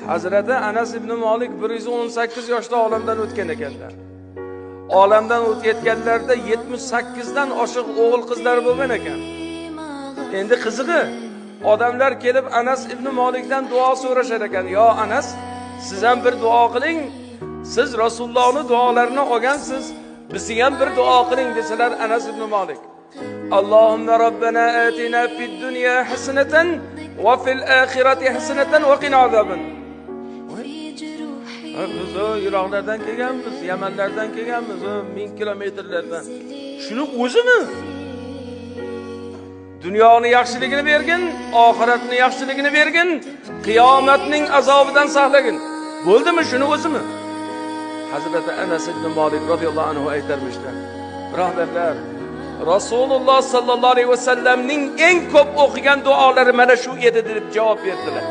Hazrati Anas ibn Malik 118 yoshda olamdan o'tgan ekanlar. Olamdan o'tganlarida 78 dan oshiq o'g'il qizlar bo'lgan ekan. Endi qizig'i, odamlar kelib Anas ibn Malikdan duo so'rashar ekan. "Yo Anas, siz ham bir duo qiling. Siz Rasulullohning duolarini olgansiz. Bizga ham bir duo qiling" desalar Anas ibn Malik. "Allohumma robbana atina fid dunya hasanatan va fil oxirati hasanatan va qina azoban." Biz Iroqlardan kelganmiz, Yamanlardan kelganmiz, 1000 kilometrlardan. Shuni o'zimi? Dunyoni yaxshiligini bergin, oxiratning yaxshiligini bergin, qiyomatning azobidan saqlagin. Bo'ldimi shuni o'zimi? Hazrati Anas ibn Malik radhiyallohu anhu aytarmishlar. Birodarlar, Rasululloh sallallohu alayhi vasallamning eng ko'p o'qigan duolari mana shu edi deb javob berdilar.